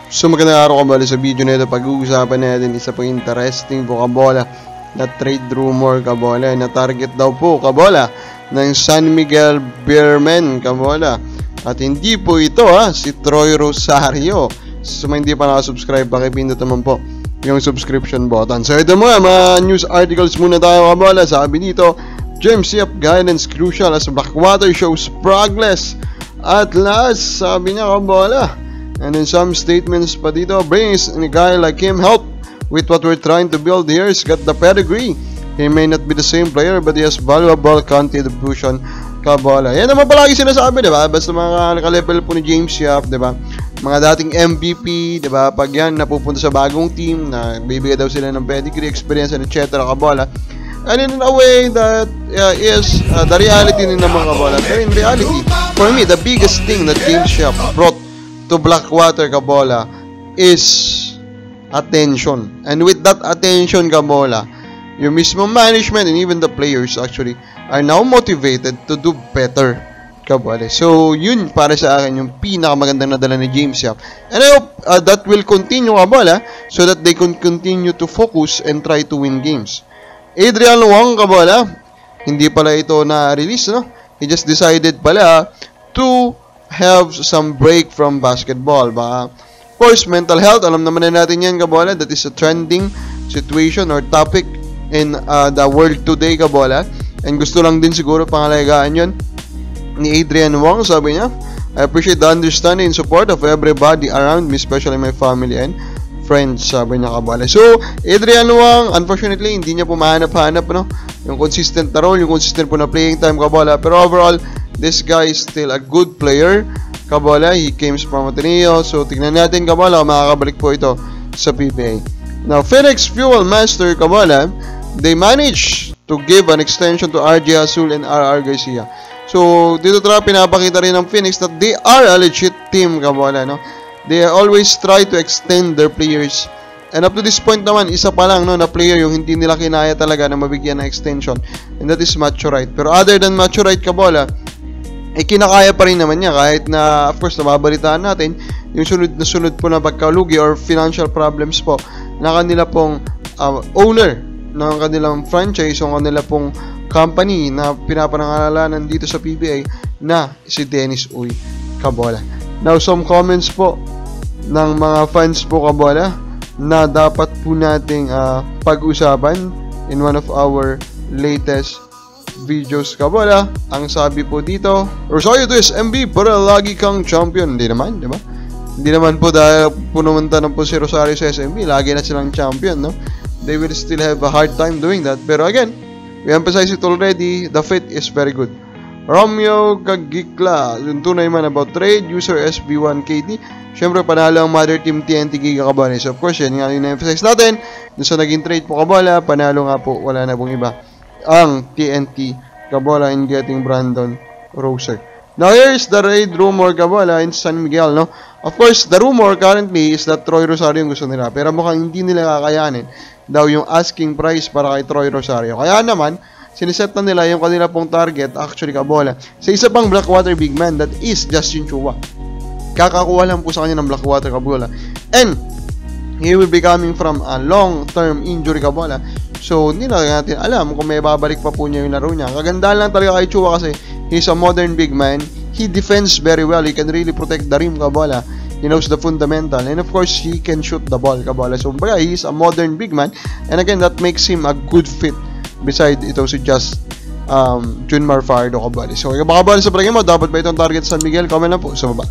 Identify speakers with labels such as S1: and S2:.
S1: So magandang araw kabala, sa video na ito pag-uusapan natin isa pang interesting po kabola na trade rumor kabola na target daw po kabola ng San Miguel Beermen kabola. At hindi po ito si Troy Rosario. So hindi pa nakasubscribe, pakipindot naman po yung subscription button. So ito mga news articles muna tayo kabola. Sabi dito, James Yap guidance crucial as Blackwater shows progress at last, sabi niya kabola. And in some statements pa dito, brings a guy like him help with what we're trying to build here. He's got the pedigree. He may not be the same player, but he has valuable contribution kabola. Yan naman palagi sinasabi, diba? Basta mga naka-level po ni James Yap, diba? Mga dating MVP, diba? Pag yan napupunta sa bagong team, na bibigay daw sila ng pedigree, experience, and etc. kabola. And in a way that is the reality din naman kabola. Pero in reality, for me, the biggest thing that James Yap brought to Blackwater kabola is attention. And with that attention kabola, yung mismo management and even the players actually are now motivated to do better kabola. So yun para sa akin yung pinakamagandang nadala ni James Yap. And I hope that will continue kabola so that they can continue to focus and try to win games. Adrian Wong kabola, hindi pala ito na-release, no? He just decided pala to have some break from basketball. Baka, of course, mental health, alam naman na natin yan kabola, that is a trending situation or topic in the world today kabola, and gusto lang din siguro pangalagaan yun ni Adrian Wong. Sabi niya, I appreciate the understanding and support of everybody around me, especially my family and friends, sabi niya kabola. So, Adrian Wong, unfortunately, hindi niya po mahanap-hanap, no? Yung consistent na role, yung consistent po na playing time kabola, pero overall, this guy is still a good player kabola. He came from Ateneo. So tingnan natin kabola kung makakabalik po ito sa PBA. Now Phoenix Fuel Master kabola, they managed to give an extension to RJ Azul and RR Garcia. So dito pinapakita rin ng Phoenix that they are a legit team kabola, no? They always try to extend their players. And up to this point naman, isa pa lang, no, na player yung hindi nila kinaya talaga na mabigyan ng extension. And that is Maturite. Pero other than Maturite kabola, kinakaya pa rin naman niya kahit na, of course, nababalitaan natin yung sunod po na pagkalugi or financial problems po na kanila pong owner ng kanilang franchise o kanila pong company na pinapanangalanan dito sa PBA na si Dennis Uy kabola. Now, some comments po ng mga fans po kabola na dapat po nating pag-usapan in one of our latest videos kabola. Ang sabi po dito, Rosario to SMB para lagi kang champion. Hindi naman, di ba? Hindi naman po dahil pumunta na po si Rosario sa SMB, lagi na silang champion, no? They will still have a hard time doing that. Pero again, we emphasize it already, the fit is very good. Romeo Kagikla, yung tunay man about trade, user SB1KT. Siyempre, panalo ang mother team TNT Giga kabola. So of course, yan nga yung na-emphasize natin. Dun sa naging trade po kabola, panalo nga po, wala na pong iba ang TNT kabola in getting Brandon Roser. Now here's the raid rumor kabola in San Miguel, no? Of course, the rumor currently is that Troy Rosario yung gusto nila, pero mukhang hindi nila kakayanin daw yung asking price para kay Troy Rosario. Kaya naman, siniset na nila yung kanila pong target actually kabola sa isa pang Blackwater big man, that is Justin Chua. Kakakuha lang po sa kanya ng Blackwater kabola, and he will be coming from a long-term injury kabola. So, hindi na natin alam kung may babalik pa po niya yung laro niya. Kagandahan lang talaga kay Chua kasi he's a modern big man. He defends very well. He can really protect the rim kabola. He knows the fundamental. And of course, he can shoot the ball kabola. So, baga, he's a modern big man. And again, that makes him a good fit beside ito si Junmar Fajardo kabola. So, kaya baka sa palagay mo, dapat ba itong target sa San Miguel? Comment lang po sa baba.